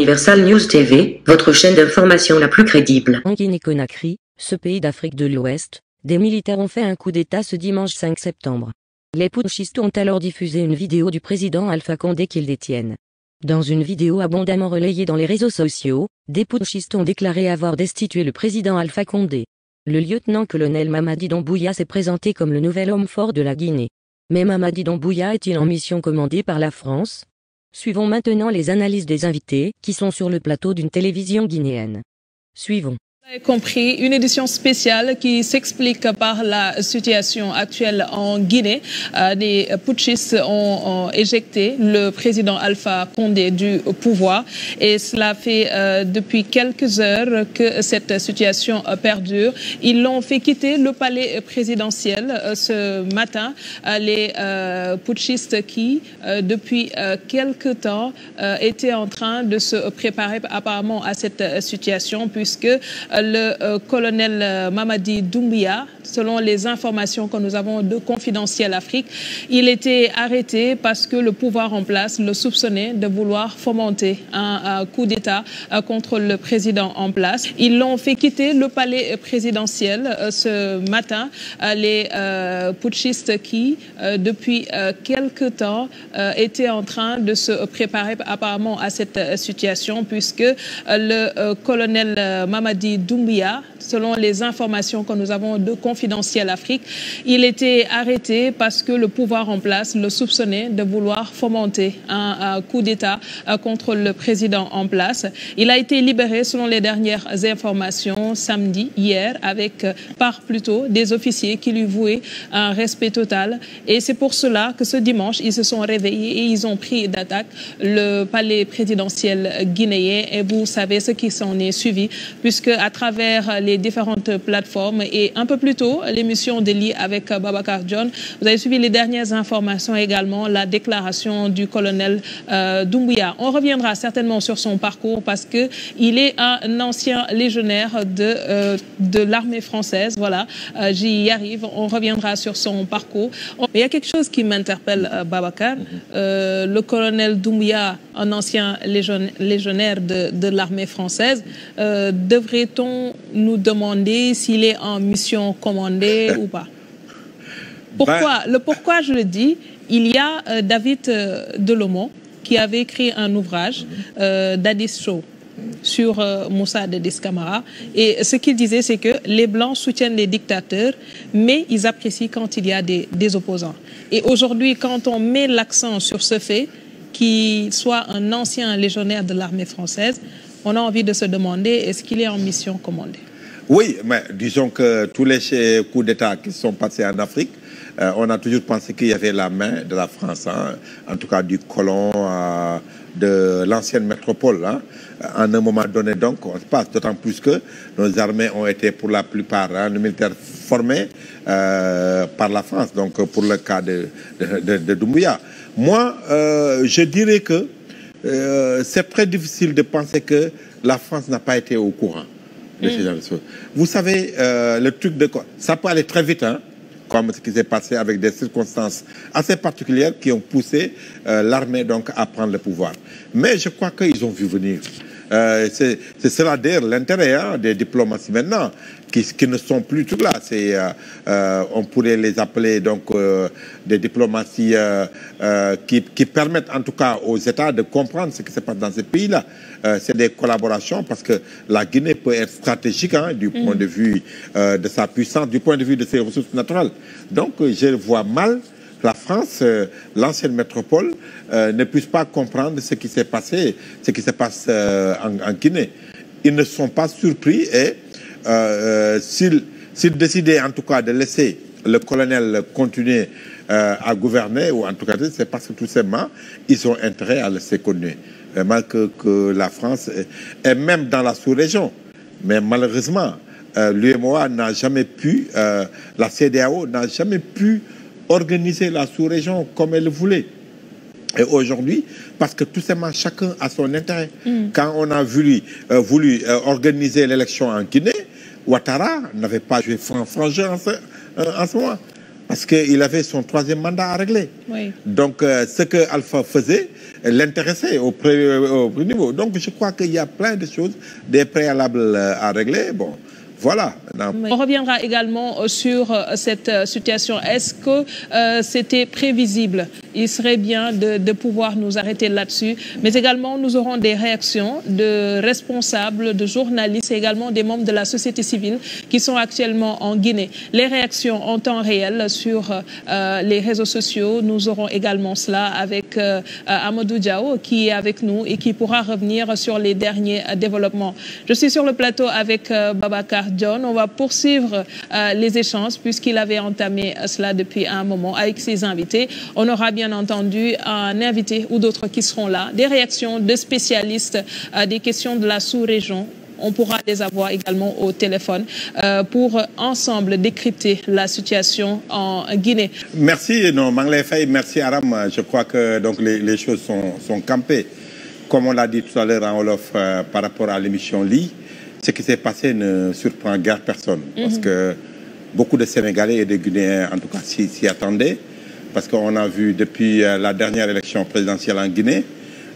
Universal News TV, votre chaîne d'information la plus crédible. En Guinée-Conakry, ce pays d'Afrique de l'Ouest, des militaires ont fait un coup d'État ce dimanche 5 septembre. Les putschistes ont alors diffusé une vidéo du président Alpha Condé qu'ils détiennent. Dans une vidéo abondamment relayée dans les réseaux sociaux, des putschistes ont déclaré avoir destitué le président Alpha Condé. Le lieutenant-colonel Mamadi Doumbouya s'est présenté comme le nouvel homme fort de la Guinée. Mais Mamadi Doumbouya est-il en mission commandée par la France? Suivons maintenant les analyses des invités, qui sont sur le plateau d'une télévision guinéenne. Suivons. Vous avez compris, une édition spéciale qui s'explique par la situation actuelle en Guinée. Des putschistes ont éjecté le président Alpha Condé du pouvoir et cela fait depuis quelques heures que cette situation perdure. Ils l'ont fait quitter le palais présidentiel ce matin. Les putschistes qui, depuis quelque temps, étaient en train de se préparer apparemment à cette situation puisque le colonel Mamadi Doumbouya, selon les informations que nous avons de Confidentiel Afrique, il était arrêté parce que le pouvoir en place le soupçonnait de vouloir fomenter un coup d'État contre le président en place. Ils l'ont fait quitter le palais présidentiel ce matin. Les putschistes qui, depuis quelque temps, étaient en train de se préparer apparemment à cette situation puisque le colonel Mamadi Doumbouya, selon les informations que nous avons de Confidentiel Afrique, il était arrêté parce que le pouvoir en place le soupçonnait de vouloir fomenter un coup d'État contre le président en place. Il a été libéré selon les dernières informations samedi, hier, avec plutôt des officiers qui lui vouaient un respect total. Et c'est pour cela que ce dimanche, ils se sont réveillés et ils ont pris d'attaque le palais présidentiel guinéen. Et vous savez ce qui s'en est suivi, puisque à travers les différentes plateformes et un peu plus tôt, l'émission d'Eli avec Babacar John, vous avez suivi les dernières informations également, la déclaration du colonel Doumbouya. On reviendra certainement sur son parcours parce qu'il est un ancien légionnaire de l'armée française. Voilà, j'y arrive, on reviendra sur son parcours. Il y a quelque chose qui m'interpelle, Babacar. Le colonel Doumbouya, un ancien légionnaire de l'armée française, devrait-on nous demander s'il est en mission commandée ou pas? Pourquoi je le dis, il y a David Delomont qui avait écrit un ouvrage, Dadis Show, sur Moussa Dadis Camara. Et ce qu'il disait, c'est que les Blancs soutiennent les dictateurs, mais ils apprécient quand il y a des opposants. Et aujourd'hui, quand on met l'accent sur ce fait, qu'il soit un ancien légionnaire de l'armée française, on a envie de se demander, est-ce qu'il est en mission commandée? Oui, mais disons que tous les coups d'État qui sont passés en Afrique, on a toujours pensé qu'il y avait la main de la France, hein, en tout cas du colon, de l'ancienne métropole. Hein. À un moment donné, donc, on se passe, d'autant plus que nos armées ont été pour la plupart, hein, nos militaires formés par la France, donc pour le cas de Doumbouya. Moi, je dirais que c'est très difficile de penser que la France n'a pas été au courant de ces choses. Vous savez, le truc de quoi ça peut aller très vite, hein, comme ce qui s'est passé avec des circonstances assez particulières qui ont poussé l'armée donc à prendre le pouvoir. Mais je crois qu'ils ont vu venir. C'est cela d'ailleurs l'intérêt, hein, des diplomaties maintenant, qui ne sont plus tout là. On pourrait les appeler donc des diplomaties qui permettent en tout cas aux États de comprendre ce qui se passe dans ces pays-là. C'est des collaborations parce que la Guinée peut être stratégique, hein, du point de vue de sa puissance, du point de vue de ses ressources naturelles. Donc je vois mal la France, l'ancienne métropole, ne puisse pas comprendre ce qui s'est passé, ce qui se passe en Guinée. Ils ne sont pas surpris et s'ils décidaient en tout cas de laisser le colonel continuer à gouverner, ou en tout cas c'est parce que tout simplement ils ont intérêt à le laisser continuer. Vraiment que la France, est même dans la sous-région, mais malheureusement, l'UEMOA n'a jamais pu, la CEDEAO n'a jamais pu organiser la sous-région comme elle le voulait. Et aujourd'hui, parce que tout simplement, chacun a son intérêt. Quand on a voulu organiser l'élection en Guinée, Ouattara n'avait pas joué franc jeu en ce moment. parce qu'il avait son 3e mandat à régler. Oui. Donc, ce que Alpha faisait l'intéressait au premier niveau. Donc, je crois qu'il y a plein de choses, des préalables à régler. Bon, voilà. On reviendra également sur cette situation. Est-ce que c'était prévisible? Il serait bien de pouvoir nous arrêter là-dessus. Mais également, nous aurons des réactions de responsables, de journalistes et également des membres de la société civile qui sont actuellement en Guinée. Les réactions en temps réel sur les réseaux sociaux, nous aurons également cela avec Amadou Diao qui est avec nous et qui pourra revenir sur les derniers développements. Je suis sur le plateau avec Babacar John. On va poursuivre les échanges puisqu'il avait entamé cela depuis un moment avec ses invités. On aura bien entendu un invité ou d'autres qui seront là. Des réactions de spécialistes, des questions de la sous-région. On pourra les avoir également au téléphone pour ensemble décrypter la situation en Guinée. Merci, non, Manglé Faye, merci Aram. Je crois que donc, les choses sont campées. Comme on l'a dit tout à l'heure en Wolof par rapport à l'émission Li, ce qui s'est passé ne surprend guère personne. Parce que beaucoup de Sénégalais et de Guinéens, en tout cas, s'y attendaient. Parce qu'on a vu depuis la dernière élection présidentielle en Guinée,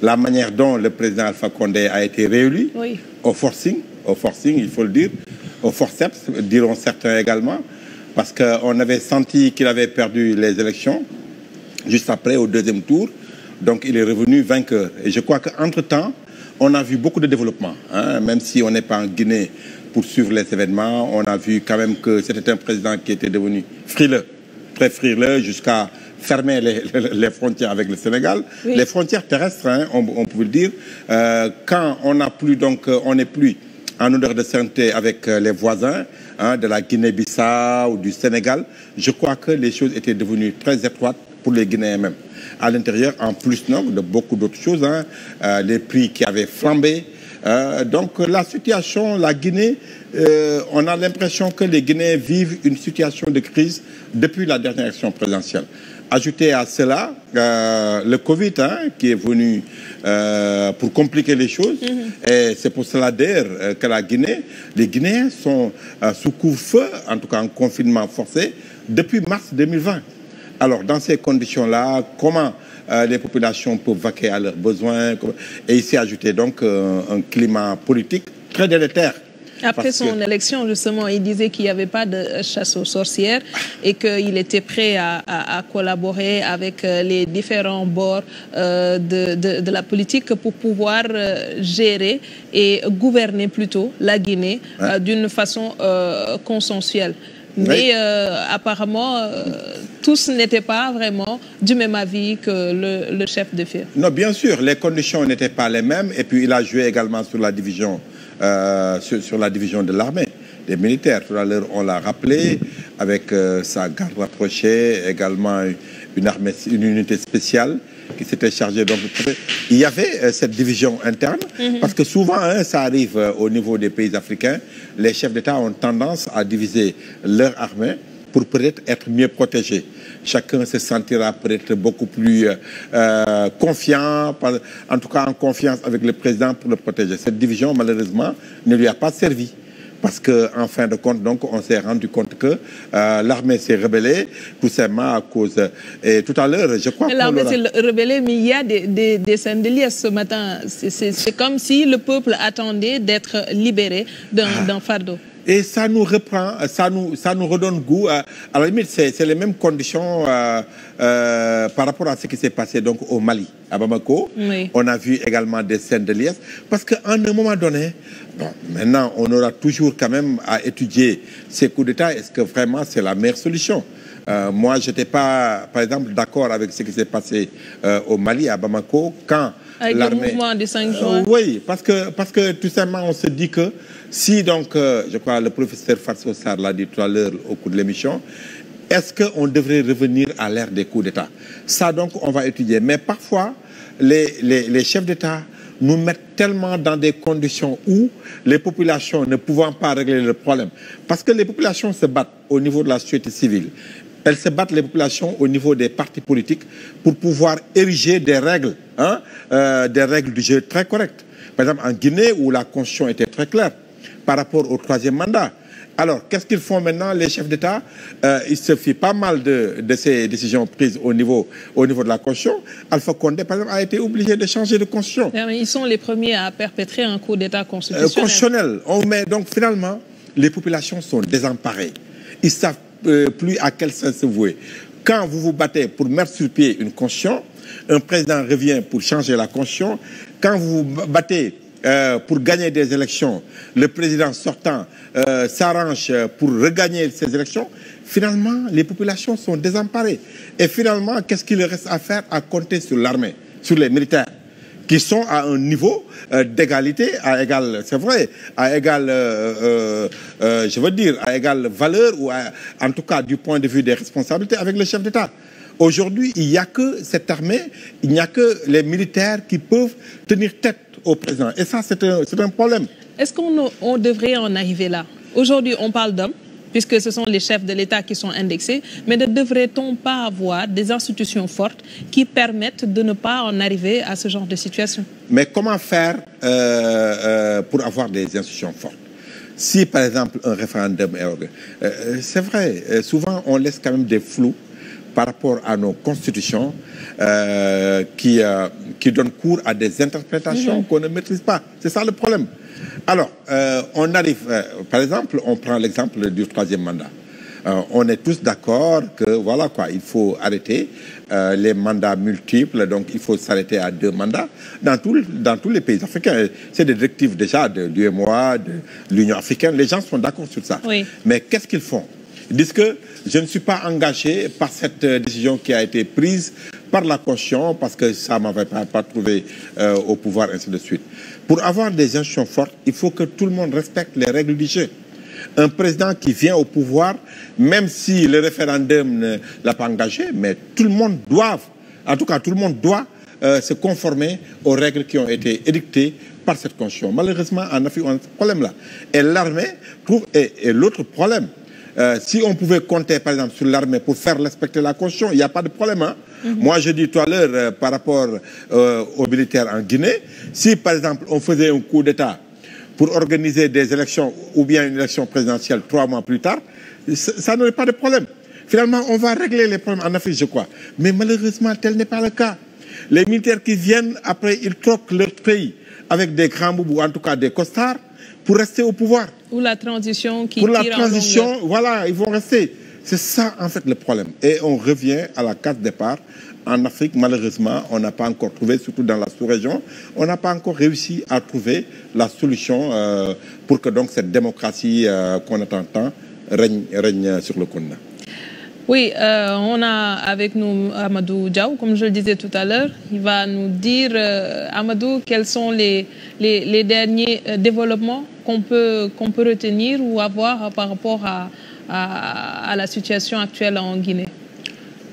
la manière dont le président Alpha Condé a été réélu, oui. au forcing, il faut le dire, au forceps, diront certains également, parce qu'on avait senti qu'il avait perdu les élections, juste après, au 2e tour. Donc, il est revenu vainqueur. Et je crois qu'entre-temps, on a vu beaucoup de développement. Hein, même si on n'est pas en Guinée pour suivre les événements, on a vu quand même que c'était un président qui était devenu frileux, très frileux, jusqu'à fermer les frontières avec le Sénégal. Oui. Les frontières terrestres, hein, on peut le dire. Quand on n'a plus, donc, on n'est plus en odeur de sainteté avec les voisins hein, de la Guinée-Bissau ou du Sénégal, je crois que les choses étaient devenues très étroites pour les Guinéens même. À l'intérieur, en plus donc, de beaucoup d'autres choses, hein, les prix qui avaient flambé. Donc la situation, la Guinée, on a l'impression que les Guinéens vivent une situation de crise depuis la dernière élection présidentielle. Ajouter à cela le Covid hein, qui est venu pour compliquer les choses. Et c'est pour cela d'ailleurs que les Guinéens sont sous couvre-feu, en tout cas en confinement forcé, depuis mars 2020. Alors, dans ces conditions-là, comment les populations peuvent vaquer à leurs besoins? Et ici, ajouter donc un climat politique très délétère. Après son élection, justement, il disait qu'il n'y avait pas de chasse aux sorcières et qu'il était prêt à collaborer avec les différents bords de la politique pour pouvoir gérer et gouverner plutôt la Guinée d'une façon consensuelle. Mais apparemment, tous n'étaient pas vraiment du même avis que le chef de file. Non, bien sûr, les conditions n'étaient pas les mêmes. Et puis, il a joué également sur la division, sur la division de l'armée, des militaires. Tout à l'heure, on l'a rappelé, avec sa garde rapprochée, également une unité spéciale qui s'était chargée. Donc, il y avait cette division interne, parce que souvent, hein, ça arrive au niveau des pays africains, les chefs d'État ont tendance à diviser leur armée pour peut-être être mieux protégés. Chacun se sentira peut-être beaucoup plus confiant, en tout cas en confiance avec le président pour le protéger. Cette division, malheureusement, ne lui a pas servi. Parce qu'en fin de compte, donc, on s'est rendu compte que l'armée s'est rebellée, tout simplement à cause... Et tout à l'heure, je crois que... L'armée s'est rebellée, mais il y a des scènes de liesse ce matin. C'est comme si le peuple attendait d'être libéré d'un fardeau. Et ça nous reprend, ça nous redonne goût. À la limite, c'est les mêmes conditions par rapport à ce qui s'est passé donc, au Mali, à Bamako. Oui. On a vu également des scènes de liesse. Parce qu'à un moment donné, bon, maintenant, on aura toujours quand même à étudier ces coups d'État. Est-ce que vraiment c'est la meilleure solution? Moi, je n'étais pas, par exemple, d'accord avec ce qui s'est passé au Mali, à Bamako, quand avec le mouvement du 5 juin. Oui, parce que tout simplement, on se dit que si, donc, je crois, le professeur Fatou Sarr l'a dit tout à l'heure au cours de l'émission, est-ce qu'on devrait revenir à l'ère des coups d'État? Ça, donc, on va étudier. Mais parfois, les chefs d'État nous mettent tellement dans des conditions où les populations ne pouvant pas régler le problème. Parce que les populations se battent au niveau de la société civile. Elles se battent, les populations, au niveau des partis politiques pour pouvoir ériger des règles, hein, des règles du jeu très correctes. Par exemple, en Guinée, où la constitution était très claire par rapport au 3e mandat, Alors, qu'est-ce qu'ils font maintenant, les chefs d'État? Ils se fient pas mal de ces décisions prises au niveau de la Constitution. Alpha Condé, par exemple, a été obligé de changer de Constitution. Ils sont les premiers à perpétrer un coup d'État constitutionnel. Mais donc, finalement, les populations sont désemparées. Ils ne savent plus à quel sens se vouer. Quand vous vous battez pour mettre sur pied une Constitution, un président revient pour changer la Constitution. Quand vous vous battez pour gagner des élections, le président sortant s'arrange pour regagner ces élections. Finalement, les populations sont désemparées. Et finalement, qu'est-ce qu'il reste à faire? À compter sur l'armée, sur les militaires, qui sont à un niveau d'égalité, à égal, c'est vrai, à égal, je veux dire, à égale valeur, ou en tout cas du point de vue des responsabilités avec le chef d'État. Aujourd'hui, il n'y a que cette armée, il n'y a que les militaires qui peuvent tenir tête au président. Et ça, c'est un problème. Est-ce qu'on devrait en arriver là? Aujourd'hui, on parle d'hommes, puisque ce sont les chefs de l'État qui sont indexés, mais ne devrait-on pas avoir des institutions fortes qui permettent de ne pas en arriver à ce genre de situation? Mais comment faire pour avoir des institutions fortes? Si, par exemple, un référendum est organisé, c'est vrai, souvent on laisse quand même des flous par rapport à nos constitutions qui donnent cours à des interprétations qu'on ne maîtrise pas. C'est ça le problème. Alors, on arrive, par exemple, on prend l'exemple du 3e mandat. On est tous d'accord que, voilà quoi, il faut arrêter les mandats multiples, donc il faut s'arrêter à 2 mandats dans tous les pays africains. C'est des directives déjà de l'UEMOA, de l'Union africaine, les gens sont d'accord sur ça. Oui. Mais qu'est-ce qu'ils font? Ils disent que je ne suis pas engagé par cette décision qui a été prise par la Constitution parce que ça ne m'avait pas trouvé au pouvoir, ainsi de suite. Pour avoir des institutions fortes, il faut que tout le monde respecte les règles du jeu. Un président qui vient au pouvoir, même si le référendum ne l'a pas engagé, mais tout le monde doit, en tout cas tout le monde doit se conformer aux règles qui ont été édictées par cette Constitution. Malheureusement, en Afrique, on a ce problème-là. Et l'armée trouve, et l'autre problème, si on pouvait compter, par exemple, sur l'armée pour faire respecter la Constitution, il n'y a pas de problème. Hein? Moi, je dis tout à l'heure, par rapport aux militaires en Guinée, si, par exemple, on faisait un coup d'État pour organiser des élections ou bien une élection présidentielle 3 mois plus tard, ça n'aurait pas de problème. Finalement, on va régler les problèmes en Afrique, je crois. Mais malheureusement, tel n'est pas le cas. Les militaires qui viennent, après, ils troquent leur pays avec des grands boubous, en tout cas des costards, pour rester au pouvoir. Ou la transition qui pour la tire transition, en longueur. voilà, ils vont rester. C'est ça, en fait, le problème. Et on revient à la case départ. En Afrique, malheureusement, on n'a pas encore trouvé, surtout dans la sous-région, on n'a pas encore réussi à trouver la solution pour que donc cette démocratie qu'on attend tant règne sur le continent. Oui, on a avec nous Amadou Diaw, comme je le disais tout à l'heure. Il va nous dire, Amadou, quels sont les derniers développements qu'on peut retenir ou avoir par rapport à la situation actuelle en Guinée.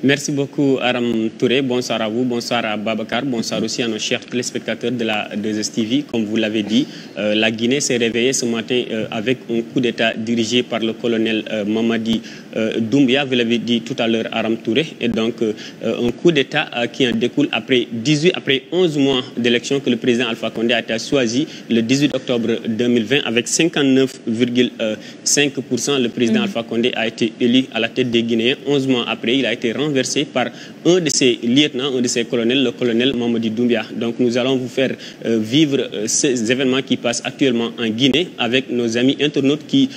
Merci beaucoup Aram Touré, bonsoir à vous, bonsoir à Babacar, bonsoir aussi à nos chers téléspectateurs de la 2STV. Comme vous l'avez dit, la Guinée s'est réveillée ce matin avec un coup d'État dirigé par le colonel Mamadi Doumbia, vous l'avez dit tout à l'heure Aram Touré, et donc un coup d'État qui en découle après 11 mois d'élection que le président Alpha Condé a été choisi le 18 octobre 2020 avec 59,5%. Le président Alpha Condé a été élu à la tête des Guinéens. 11 mois après, il a été renversé par un de ses lieutenants, un de ses colonels, le colonel Mamadi Doumbia. Donc nous allons vous faire vivre ces événements qui passent actuellement en Guinée avec nos amis internautes qui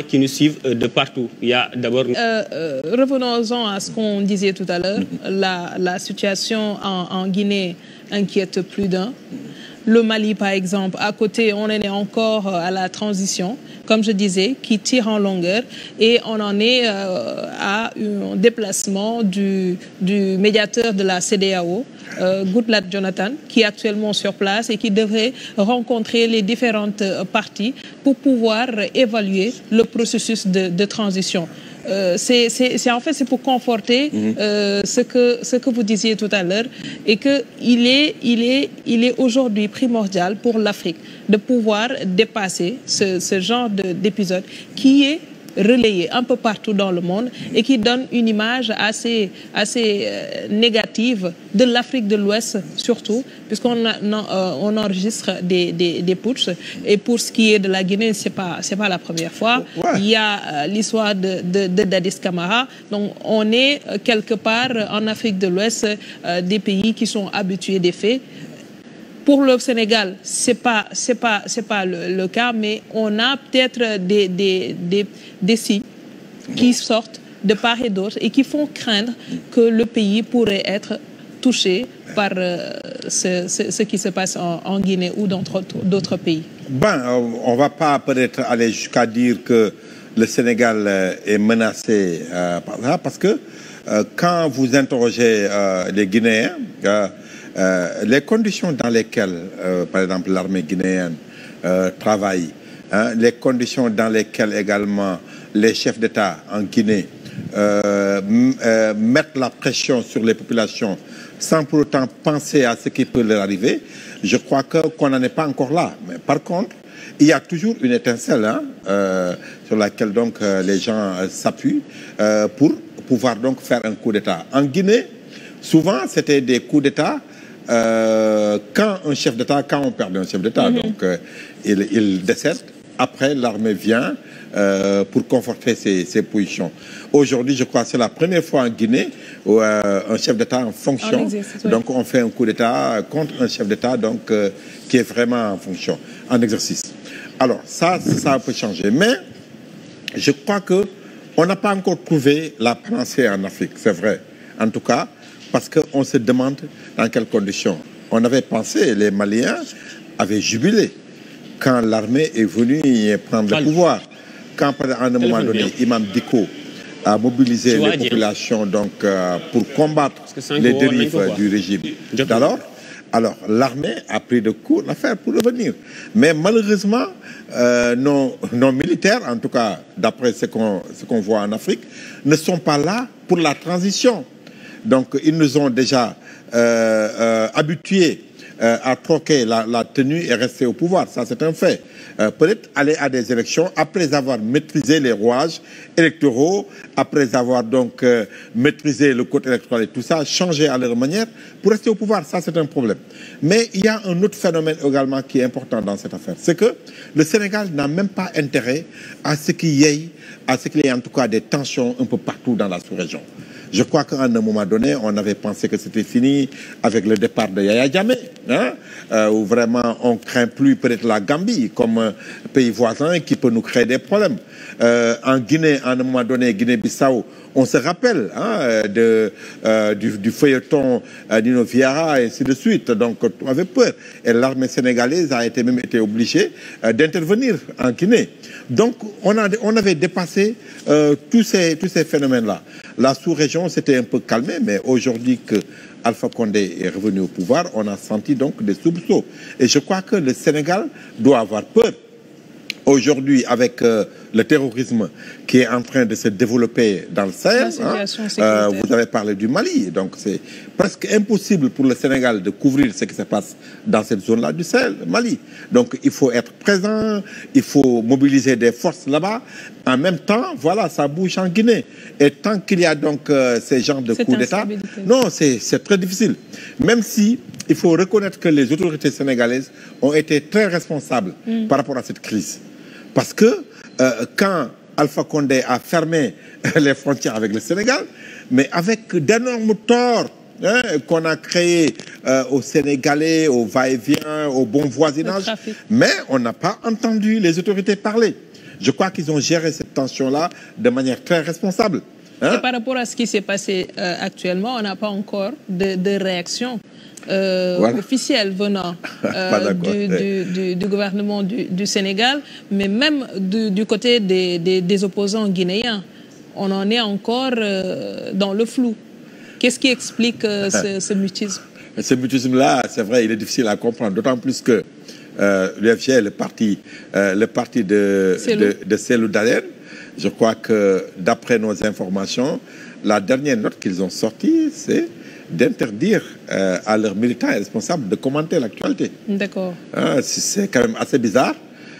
qui nous suivent de partout. Il y a d'abord... revenons-en à ce qu'on disait tout à l'heure. La situation en Guinée inquiète plus d'un. Le Mali, par exemple, à côté, on en est encore à la transition, comme je disais, qui tire en longueur. Et on en est à un déplacement du médiateur de la CEDEAO, Goodluck Jonathan, qui est actuellement sur place et qui devrait rencontrer les différentes parties pour pouvoir évaluer le processus de transition. En fait, c'est pour conforter ce que vous disiez tout à l'heure et qu'il est aujourd'hui primordial pour l'Afrique de pouvoir dépasser ce genre d'épisode qui est relayé un peu partout dans le monde et qui donne une image assez négative de l'Afrique de l'Ouest surtout, puisqu'on on enregistre des putschs. Et pour ce qui est de la Guinée, c'est pas la première fois. Ouais. Il y a l'histoire de Dadis Camara. Donc on est quelque part en Afrique de l'Ouest des pays qui sont habitués des faits. Pour le Sénégal, c'est pas le cas, mais on a peut-être des signes qui sortent de part et d'autre et qui font craindre que le pays pourrait être touché par ce qui se passe en Guinée ou dans d'autres pays. On ne va pas peut-être aller jusqu'à dire que le Sénégal est menacé par ça, parce que quand vous interrogez les Guinéens, les conditions dans lesquelles, par exemple, l'armée guinéenne travaille, les conditions dans lesquelles également les chefs d'État en Guinée mettent la pression sur les populations sans pour autant penser à ce qui peut leur arriver, je crois qu'on n'en est pas encore là. Mais par contre, il y a toujours une étincelle sur laquelle donc les gens s'appuient pour pouvoir donc faire un coup d'État. En Guinée, souvent c'était des coups d'État quand on perd un chef d'État, donc il décède. Après, l'armée vient pour conforter ses positions. Aujourd'hui, je crois que c'est la première fois en Guinée où un chef d'État en fonction, donc on fait un coup d'État contre un chef d'État donc qui est vraiment en fonction, en exercice. Alors ça peut changer, mais je crois que on n'a pas encore trouvé la panacée en Afrique, c'est vrai. En tout cas, parce qu'on se demande dans quelles conditions. On avait pensé, les Maliens avaient jubilé quand l'armée est venue prendre le pouvoir. Quand, à un moment donné, Imam Dicko a mobilisé les populations donc, pour combattre les dérives du régime. Alors l'armée a pris de court l'affaire pour revenir. Mais malheureusement, nos militaires, en tout cas d'après ce qu'on voit en Afrique, ne sont pas là pour la transition. Donc ils nous ont déjà habitués à troquer la tenue et rester au pouvoir. Ça, c'est un fait. Peut-être aller à des élections après avoir maîtrisé les rouages électoraux, après avoir donc maîtrisé le code électoral et tout ça, changer à leur manière pour rester au pouvoir. Ça, c'est un problème. Mais il y a un autre phénomène également qui est important dans cette affaire. C'est que le Sénégal n'a même pas intérêt à ce qu'il y ait en tout cas des tensions un peu partout dans la sous-région. Je crois qu'à un moment donné, on avait pensé que c'était fini avec le départ de Yaya Jammeh, où vraiment on ne craint plus peut-être la Gambie comme pays voisin qui peut nous créer des problèmes. En Guinée, à un moment donné, Guinée-Bissau, on se rappelle du feuilleton Nino Viara et ainsi de suite. Donc on avait peur. Et l'armée sénégalaise a même été obligée d'intervenir en Guinée. Donc on avait dépassé tous ces phénomènes-là. La sous-région s'était un peu calmée, mais aujourd'hui que Alpha Condé est revenu au pouvoir, on a senti donc des soubresauts. Et je crois que le Sénégal doit avoir peur. Aujourd'hui, avec le terrorisme qui est en train de se développer dans le Sahel, vous avez parlé du Mali, donc c'est presque impossible pour le Sénégal de couvrir ce qui se passe dans cette zone-là du Sahel, Mali. Donc il faut être présent, il faut mobiliser des forces là-bas. En même temps, voilà, ça bouge en Guinée. Et tant qu'il y a donc ces genres de coups d'État, non, c'est très difficile. Même si il faut reconnaître que les autorités sénégalaises ont été très responsables par rapport à cette crise. Parce que quand Alpha Condé a fermé les frontières avec le Sénégal, mais avec d'énormes torts qu'on a créés aux Sénégalais, au va-et-vient, au bon voisinage, mais on n'a pas entendu les autorités parler. Je crois qu'ils ont géré cette tension-là de manière très responsable. Et par rapport à ce qui s'est passé actuellement, on n'a pas encore de réaction officielle venant du gouvernement du Sénégal, mais même du côté des opposants guinéens. On en est encore dans le flou. Qu'est-ce qui explique ce mutisme? Ce mutisme-là, c'est vrai, il est difficile à comprendre, d'autant plus que l'UFG, le parti de Cellou Dalein, je crois que d'après nos informations, la dernière note qu'ils ont sortie, c'est d'interdire à leurs militants et responsables de commenter l'actualité. D'accord. C'est quand même assez bizarre.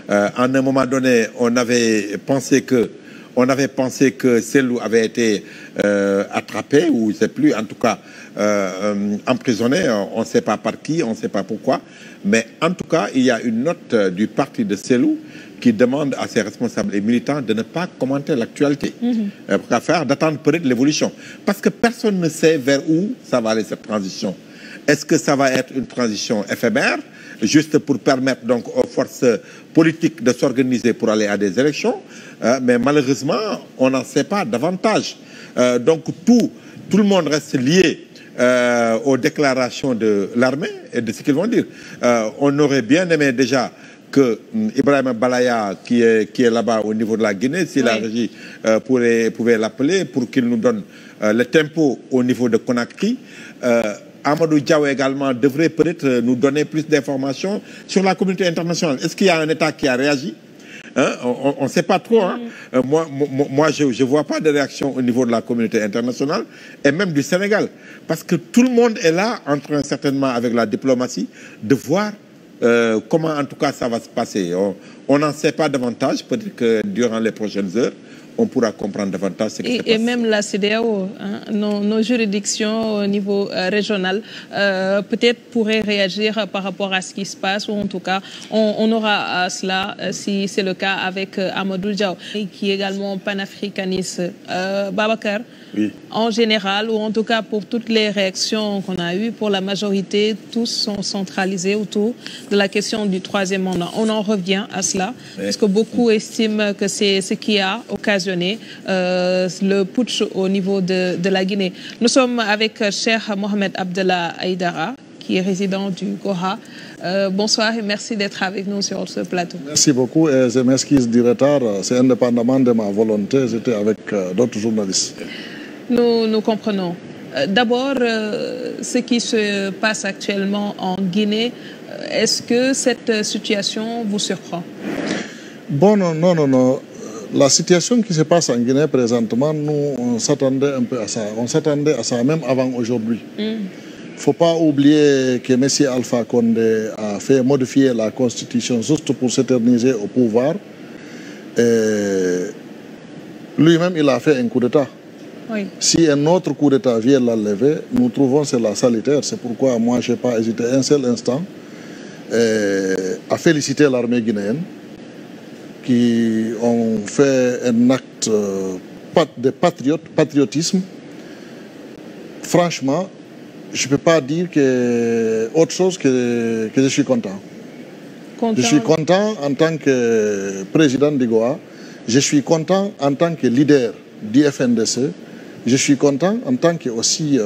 À un moment donné, on avait pensé que On avait pensé que Selou avait été attrapé, ou je ne sais plus, en tout cas emprisonné, on ne sait pas par qui, on ne sait pas pourquoi. Mais en tout cas, il y a une note du parti de Selou qui demande à ses responsables et militants de ne pas commenter l'actualité. D'attendre peut-être l'évolution. Parce que personne ne sait vers où ça va aller, cette transition. Est-ce que ça va être une transition éphémère, juste pour permettre donc aux forces politiques de s'organiser pour aller à des élections, mais malheureusement, on n'en sait pas davantage. Donc tout le monde reste lié aux déclarations de l'armée et de ce qu'ils vont dire. On aurait bien aimé déjà que Ibrahim Balaya, qui est là-bas au niveau de la Guinée, si la régie pouvait l'appeler pour qu'il nous donne le tempo au niveau de Conakry. Amadou Diaw également devrait peut-être nous donner plus d'informations sur la communauté internationale. Est-ce qu'il y a un État qui a réagi? On ne sait pas trop. Moi, je ne vois pas de réaction au niveau de la communauté internationale et même du Sénégal. Parce que tout le monde est là, en train certainement avec la diplomatie, de voir comment en tout cas ça va se passer. On n'en sait pas davantage. Peut-être que durant les prochaines heures, on pourra comprendre davantage ce qui se passe. Et même la CEDEAO, nos juridictions au niveau régional, peut-être pourraient réagir par rapport à ce qui se passe, ou en tout cas, on aura cela, si c'est le cas, avec Amadou Diaw, qui est également panafricaniste. Babacar, oui. En général, ou en tout cas pour toutes les réactions qu'on a eues, pour la majorité, tous sont centralisés autour de la question du troisième mandat. On en revient à cela, parce que beaucoup estiment que c'est ce qui a occasionné le putsch au niveau de la Guinée. Nous sommes avec Cheikh Mohamed Abdallah Aïdara, qui est résident du Goha. Bonsoir et merci d'être avec nous sur ce plateau. Merci beaucoup et je m'excuse du retard. C'est indépendamment de ma volonté. J'étais avec d'autres journalistes. Nous comprenons. D'abord, ce qui se passe actuellement en Guinée, est-ce que cette situation vous surprend? Bon, non. La situation qui se passe en Guinée présentement, nous, on s'attendait un peu à ça. On s'attendait à ça même avant aujourd'hui. Il ne faut pas oublier que M. Alpha Condé a fait modifier la constitution juste pour s'éterniser au pouvoir. Lui-même, il a fait un coup d'État. Oui. Si un autre coup d'État vient l'enlever, nous trouvons cela salutaire. C'est pourquoi moi, je n'ai pas hésité un seul instant à féliciter l'armée guinéenne qui ont fait un acte de patriotisme. Franchement, je ne peux pas dire autre chose que je suis content. Je suis content en tant que président du Goa. Je suis content en tant que leader du FNDC. Je suis content en tant que aussi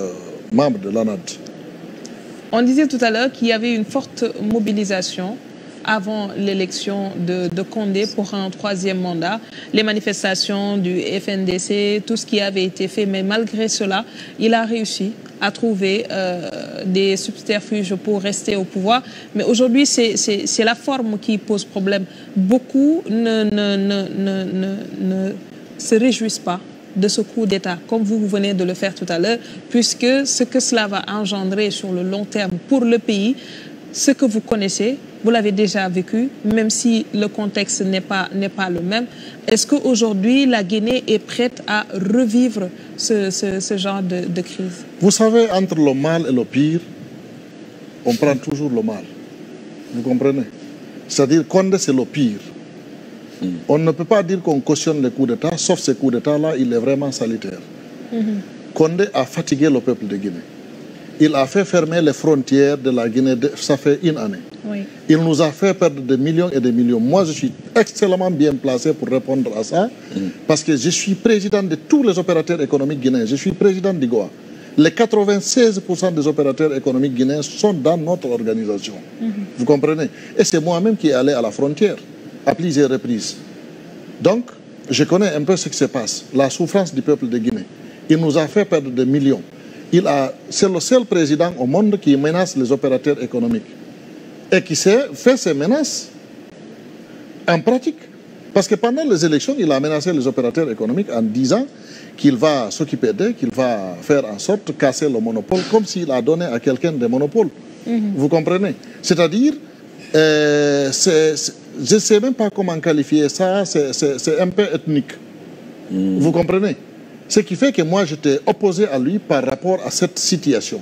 membre de l'ANAD. On disait tout à l'heure qu'il y avait une forte mobilisation avant l'élection de Condé pour un troisième mandat. Les manifestations du FNDC, tout ce qui avait été fait. Mais malgré cela, il a réussi à trouver des subterfuges pour rester au pouvoir. Mais aujourd'hui, c'est la forme qui pose problème. Beaucoup ne se réjouissent pas de ce coup d'État, comme vous venez de le faire tout à l'heure, puisque ce que cela va engendrer sur le long terme pour le pays, ce que vous connaissez, vous l'avez déjà vécu, même si le contexte n'est pas le même. Est-ce qu'aujourd'hui, la Guinée est prête à revivre ce genre de crise? Vous savez, entre le mal et le pire, on prend toujours le mal. Vous comprenez? C'est-à-dire, Condé, c'est le pire. On ne peut pas dire qu'on cautionne les coups d'État, sauf ces coups d'État-là, il est vraiment salutaire. Condé a fatigué le peuple de Guinée. Il a fait fermer les frontières de la Guinée, ça fait une année. Oui. Il nous a fait perdre des millions et des millions. Moi, je suis extrêmement bien placé pour répondre à ça, parce que je suis président de tous les opérateurs économiques guinéens. Je suis président du Goa. Les 96% des opérateurs économiques guinéens sont dans notre organisation. Vous comprenez? Et c'est moi-même qui est allé à la frontière à plusieurs reprises. Donc, je connais un peu ce qui se passe, la souffrance du peuple de Guinée. Il nous a fait perdre des millions. C'est le seul président au monde qui menace les opérateurs économiques et qui fait ces menaces en pratique. Parce que pendant les élections, il a menacé les opérateurs économiques en disant qu'il va s'occuper d'eux, qu'il va faire en sorte de casser le monopole, comme s'il a donné à quelqu'un des monopoles. Vous comprenez? C'est-à-dire, je ne sais même pas comment qualifier ça, c'est un peu ethnique. Vous comprenez? Ce qui fait que moi, j'étais opposé à lui par rapport à cette situation.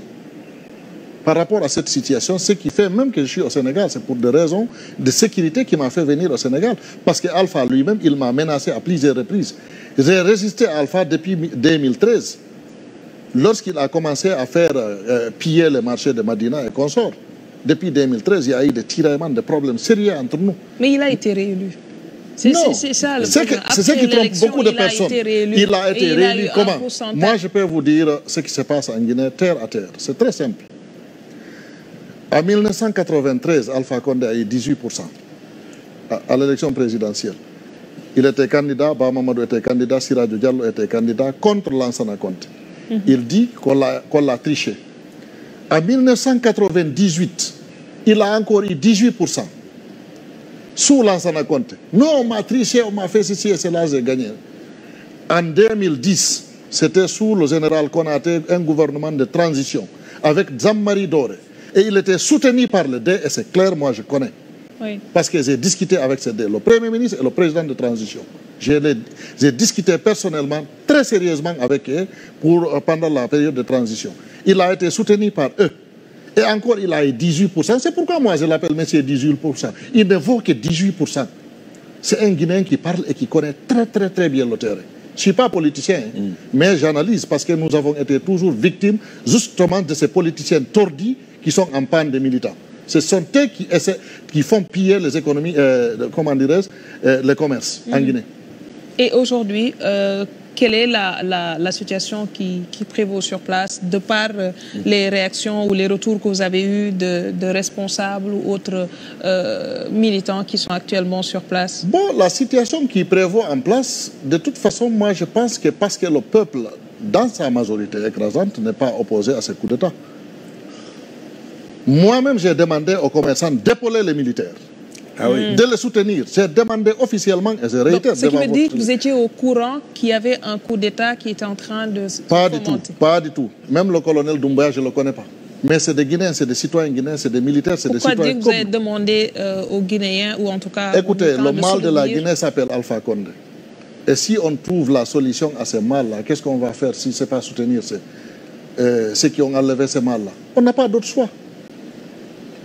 Par rapport à cette situation, ce qui fait même que je suis au Sénégal, c'est pour des raisons de sécurité qui m'a fait venir au Sénégal. Parce que Alpha lui-même, il m'a menacé à plusieurs reprises. J'ai résisté à Alpha depuis 2013, lorsqu'il a commencé à faire piller le marché de Madina et consorts. Depuis 2013, il y a eu des tiraillements, des problèmes sérieux entre nous. Mais il a été réélu. C'est ça le problème. C'est ce qui trompe beaucoup de personnes. Il a été réélu comment? Moi, je peux vous dire ce qui se passe en Guinée, terre à terre. C'est très simple. En 1993, Alpha Condé a eu 18% à l'élection présidentielle. Il était candidat, Bamamadou était candidat, Siradjo Diallo était candidat contre Lansana Conté. Il dit qu'on l'a triché. En 1998, il a encore eu 18%. Sous Lansana Conté. Non, on m'a triché, on m'a fait ceci et cela, j'ai gagné. En 2010, c'était sous le général Konaté, un gouvernement de transition, avec Zammari Doré. Et il était soutenu par le D, et c'est clair, moi je connais. Oui. Parce que j'ai discuté avec ces deux, le Premier ministre et le président de transition. J'ai discuté personnellement, très sérieusement avec eux pendant la période de transition. Il a été soutenu par eux. Et encore, il a eu 18%. C'est pourquoi moi je l'appelle monsieur 18%. Il ne vaut que 18%. C'est un Guinéen qui parle et qui connaît très bien le terrain. Je ne suis pas politicien, mais j'analyse parce que nous avons été toujours victimes justement de ces politiciens tordus qui sont en panne de militants. Ce sont eux qui font piller les économies, comment dirais-je, les commerces en Guinée. Et aujourd'hui, quelle est la situation qui prévaut sur place, de par les réactions ou les retours que vous avez eus de responsables ou autres militants qui sont actuellement sur place? Bon, la situation qui prévaut en place, de toute façon, moi je pense que parce que le peuple, dans sa majorité écrasante, n'est pas opposé à ce coup d'État. Moi-même, j'ai demandé aux commerçants d'épauler les militaires. Ah oui. De les soutenir. J'ai demandé officiellement et je réitère. Donc, ce qui veut dire que vous étiez au courant qu'il y avait un coup d'État qui était en train de se fomenter. Pas du tout. Même le colonel Doumbouya, je ne le connais pas. Mais c'est des Guinéens, c'est des citoyens guinéens, c'est des militaires, c'est des citoyens. Pourquoi dire que vous avez demandé aux Guinéens, ou en tout cas... Écoutez, le mal de la Guinée s'appelle Alpha Condé. Et si on trouve la solution à ce mal-là, qu'est-ce qu'on va faire si ce n'est pas soutenir ceux qui ont enlevé ce mal-là? On n'a pas d'autre choix.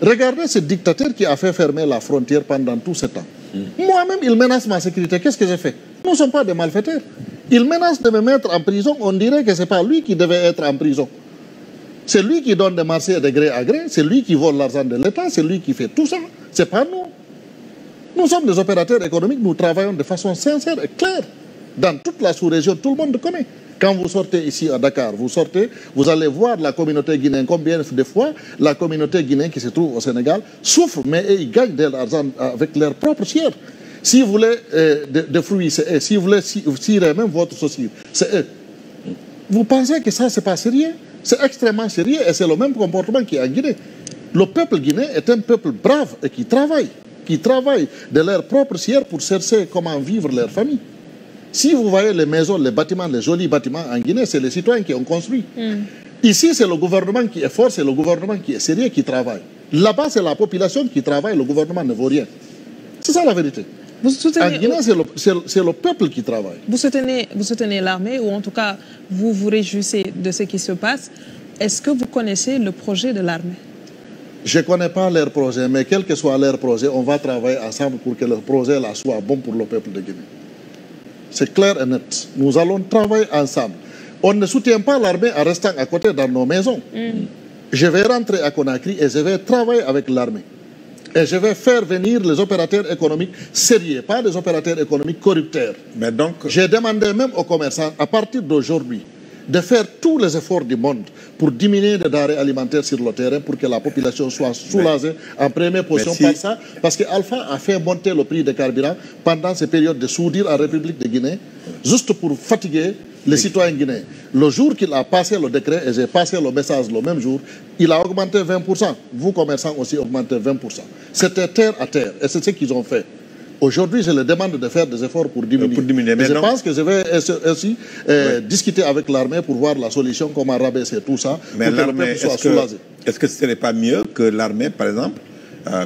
Regardez ce dictateur qui a fait fermer la frontière pendant tout ce temps. Moi-même, il menace ma sécurité. Qu'est-ce que j'ai fait? Nous ne sommes pas des malfaiteurs. Il menace de me mettre en prison. On dirait que ce n'est pas lui qui devait être en prison. C'est lui qui donne des marchés de gré à gré. C'est lui qui vole l'argent de l'État. C'est lui qui fait tout ça. Ce n'est pas nous. Nous sommes des opérateurs économiques. Nous travaillons de façon sincère et claire. Dans toute la sous-région, tout le monde connaît. Quand vous sortez ici à Dakar, vous allez voir la communauté guinéenne. Combien de fois la communauté guinéenne qui se trouve au Sénégal souffre, mais ils gagnent de l'argent avec leur propre chair. Si vous voulez des fruits, c'est eux. Si vous voulez cirer même votre saucisse, c'est eux. Vous pensez que ça, c'est pas sérieux? C'est extrêmement sérieux et c'est le même comportement qui est en Guinée. Le peuple guinéen est un peuple brave et qui travaille de leur propre chair pour chercher comment vivre leur famille. Si vous voyez les maisons, les bâtiments, les jolis bâtiments en Guinée, c'est les citoyens qui ont construit. Ici, c'est le gouvernement qui est fort, c'est le gouvernement qui est sérieux, qui travaille. Là-bas, c'est la population qui travaille, le gouvernement ne vaut rien. C'est ça la vérité. En Guinée, c'est le peuple qui travaille. Vous soutenez l'armée, ou en tout cas, vous vous réjouissez de ce qui se passe. Est-ce que vous connaissez le projet de l'armée? Je ne connais pas leur projet, mais quel que soit leur projet, on va travailler ensemble pour que le projet là soit bon pour le peuple de Guinée. C'est clair et net. Nous allons travailler ensemble. On ne soutient pas l'armée en restant à côté dans nos maisons. Je vais rentrer à Conakry et je vais travailler avec l'armée. Et je vais faire venir les opérateurs économiques sérieux, pas des opérateurs économiques corrupteurs. Mais donc... J'ai demandé même aux commerçants, à partir d'aujourd'hui, de faire tous les efforts du monde pour diminuer les denrées alimentaires sur le terrain pour que la population soit soulagée en première position par ça. Parce que Alpha a fait monter le prix des carburants pendant ces périodes de soudure en République de Guinée, juste pour fatiguer les citoyens guinéens. Le jour qu'il a passé le décret, et j'ai passé le message le même jour, il a augmenté 20%. Vous, commerçants, aussi augmenté 20%. C'était terre à terre, et c'est ce qu'ils ont fait. Aujourd'hui, je leur demande de faire des efforts pour diminuer. Mais je pense que je vais aussi discuter avec l'armée pour voir la solution, comment rabaisser tout ça, mais pour que le peuple soit soulagé. Est-ce que ce n'est pas mieux que l'armée, par exemple,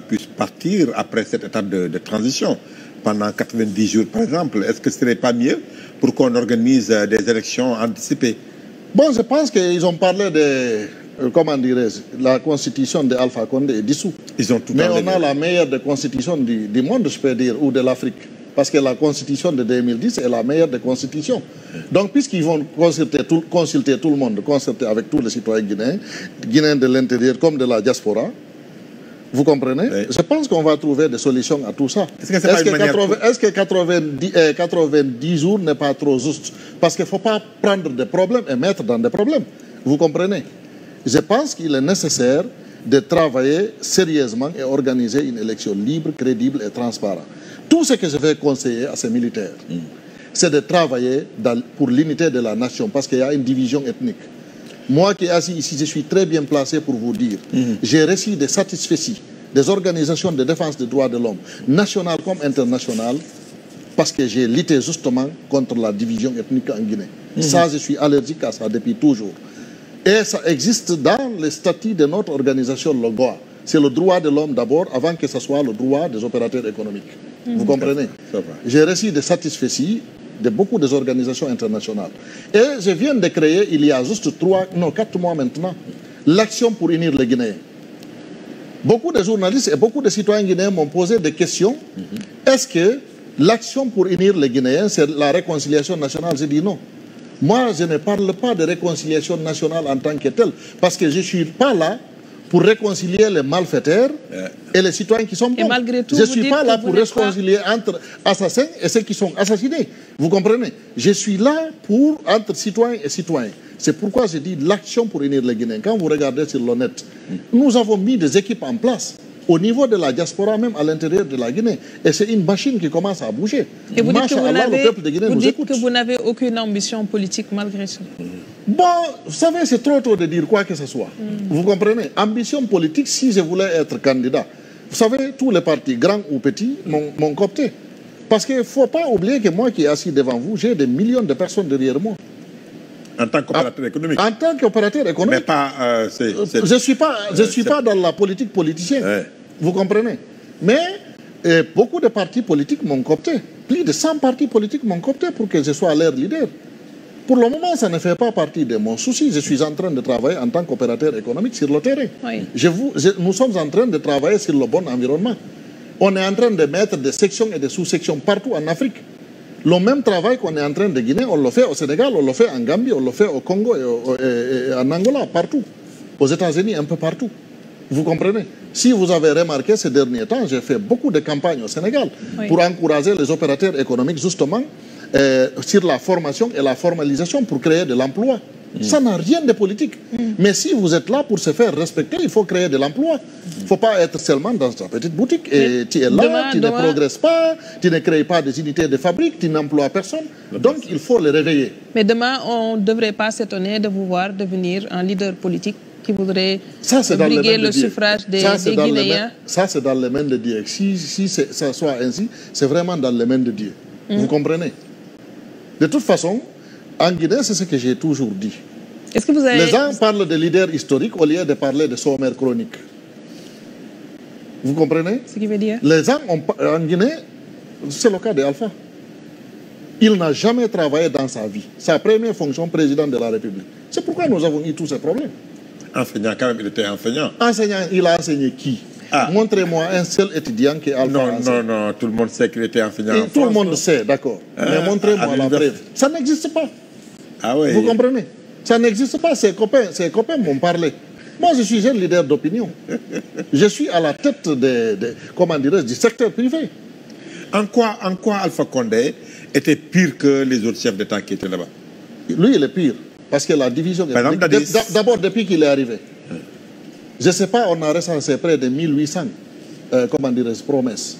puisse partir après cette étape de transition? pendant 90 jours, par exemple. Est-ce que ce serait pas mieux pour qu'on organise des élections anticipées? Bon, je pense qu'ils ont parlé de, comment dirais-je, la constitution d'Alpha Condé est dissous. Ils ont tout Mais on a la meilleure des constitutions du monde, je peux dire, ou de l'Afrique. Parce que la constitution de 2010 est la meilleure des constitutions. Donc, puisqu'ils vont consulter tout le monde, consulter avec tous les citoyens guinéens de l'intérieur comme de la diaspora, vous comprenez? Oui. Je pense qu'on va trouver des solutions à tout ça. Est-ce que 90 jours n'est pas trop juste? Parce qu'il ne faut pas prendre des problèmes et mettre dans des problèmes. Vous comprenez? Je pense qu'il est nécessaire de travailler sérieusement et organiser une élection libre, crédible et transparente. Tout ce que je vais conseiller à ces militaires, c'est de travailler pour l'unité de la nation, parce qu'il y a une division ethnique. Moi qui suis assis ici, je suis très bien placé pour vous dire, j'ai reçu des satisfecits des organisations de défense des droits de l'homme, nationales comme internationales, parce que j'ai lutté justement contre la division ethnique en Guinée. Ça, je suis allergique à ça depuis toujours. Et ça existe dans les statuts de notre organisation, le GOA. C'est le droit de l'homme d'abord, avant que ce soit le droit des opérateurs économiques. Vous comprenez? J'ai reçu des satisfecits de beaucoup des organisations internationales. Et je viens de créer, il y a juste 4 mois maintenant, l'action pour unir les Guinéens. Beaucoup de journalistes et beaucoup de citoyens guinéens m'ont posé des questions. Est-ce que l'action pour unir les Guinéens, c'est la réconciliation nationale? J'ai dit non. Moi, je ne parle pas de réconciliation nationale en tant que telle, parce que je ne suis pas là pour réconcilier les malfaiteurs et les citoyens qui sont bons. Je ne suis pas là pour réconcilier entre assassins et ceux qui sont assassinés. Vous comprenez? Je suis là pour entre citoyens et citoyens. C'est pourquoi je dis l'action pour unir les Guinéens. Quand vous regardez sur le net, nous avons mis des équipes en place au niveau de la diaspora, même à l'intérieur de la Guinée. Et c'est une machine qui commence à bouger. Et vous dites que vous n'avez aucune ambition politique malgré ça? Bon, vous savez, c'est trop tôt de dire quoi que ce soit. Vous comprenez? Ambition politique, si je voulais être candidat. Vous savez, tous les partis, grands ou petits, m'ont coopté. Parce qu'il ne faut pas oublier que moi qui est assis devant vous, j'ai des millions de personnes derrière moi. En tant qu'opérateur économique? En tant qu'opérateur économique. Mais pas... je ne suis pas dans la politique politicienne. Vous comprenez? Mais beaucoup de partis politiques m'ont coopté. Plus de 100 partis politiques m'ont coopté pour que je sois leur leader. Pour le moment, ça ne fait pas partie de mon souci. Je suis en train de travailler en tant qu'opérateur économique sur le terrain. Nous sommes en train de travailler sur le bon environnement. On est en train de mettre des sections et des sous-sections partout en Afrique. Le même travail qu'on est en train de Guinée, on le fait au Sénégal, on le fait en Gambie, on le fait au Congo et en Angola, partout. Aux États-Unis, un peu partout. Vous comprenez? Si vous avez remarqué ces derniers temps, j'ai fait beaucoup de campagnes au Sénégal pour encourager les opérateurs économiques justement sur la formation et la formalisation pour créer de l'emploi. Ça n'a rien de politique. Mais si vous êtes là pour se faire respecter, il faut créer de l'emploi. Il ne faut pas être seulement dans ta petite boutique et tu es là, tu ne progresses pas, tu ne crées pas des unités de fabrique, tu n'emploies personne. Donc il faut les réveiller. Mais demain, on ne devrait pas s'étonner de vous voir devenir un leader politique qui voudrait briguer le suffrage des Guinéens. Ça, c'est dans les mains de Dieu. Si ça soit ainsi, c'est vraiment dans les mains de Dieu. Vous comprenez? De toute façon, en Guinée, c'est ce que j'ai toujours dit. Est-ce que vous avez... Les gens parlent de leaders historiques au lieu de parler de sommaires chroniques. Vous comprenez? Ce qui veut dire? Les gens en Guinée, c'est le cas d'Alpha. Il n'a jamais travaillé dans sa vie. Sa première fonction, président de la République. C'est pourquoi nous avons eu tous ces problèmes. Enseignant, quand même, il était enseignant. Enseignant, il a enseigné qui? Montrez-moi un seul étudiant qui est Alpha. Non, tout le monde sait qu'il était enseignant en France. Tout le monde sait, d'accord. Mais montrez-moi la preuve. Ça n'existe pas. Ah oui. Vous comprenez? Ça n'existe pas. Ses copains m'ont parlé. Moi, je suis un leader d'opinion. Je suis à la tête du secteur privé. En quoi Alpha Condé était pire que les autres chefs d'État qui étaient là-bas? Lui, il est pire. Parce que la division... D'abord, depuis qu'il est arrivé. Je ne sais pas, on a recensé près de 1800 promesses.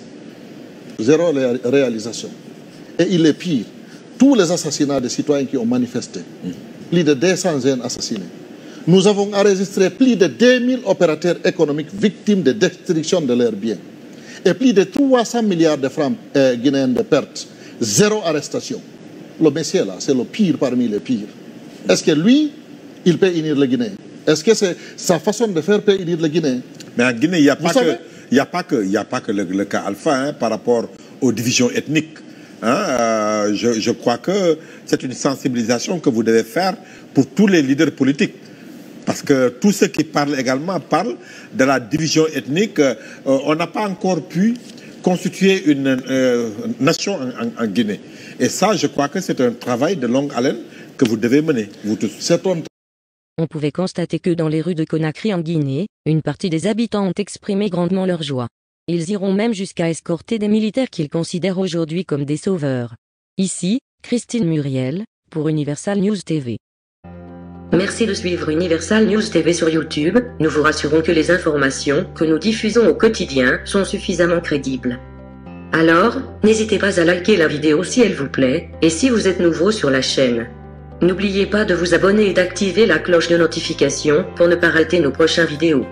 Zéro réalisation. Et il est pire. Tous les assassinats des citoyens qui ont manifesté, plus de 200 jeunes assassinés. Nous avons enregistré plus de 2000 opérateurs économiques victimes de destruction de leurs biens. Et plus de 300 milliards de francs guinéens de pertes. Zéro arrestation. Le monsieur là, c'est le pire parmi les pires. Est-ce que lui, il peut unir le Guinéen? Est-ce que c'est sa façon de faire peut unir le Guinéen? Mais en Guinée, il n'y a pas que le cas Alpha par rapport aux divisions ethniques. Je crois que c'est une sensibilisation que vous devez faire pour tous les leaders politiques. Parce que tous ceux qui parlent également parlent de la division ethnique. On n'a pas encore pu constituer une nation en Guinée. Et ça, je crois que c'est un travail de longue haleine que vous devez mener, vous tous. On pouvait constater que dans les rues de Conakry en Guinée, une partie des habitants ont exprimé grandement leur joie. Ils iront même jusqu'à escorter des militaires qu'ils considèrent aujourd'hui comme des sauveurs. Ici, Christine Muriel, pour Universal News TV. Merci de suivre Universal News TV sur YouTube. Nous vous rassurons que les informations que nous diffusons au quotidien sont suffisamment crédibles. Alors, n'hésitez pas à liker la vidéo si elle vous plaît, et si vous êtes nouveau sur la chaîne. N'oubliez pas de vous abonner et d'activer la cloche de notification pour ne pas rater nos prochaines vidéos.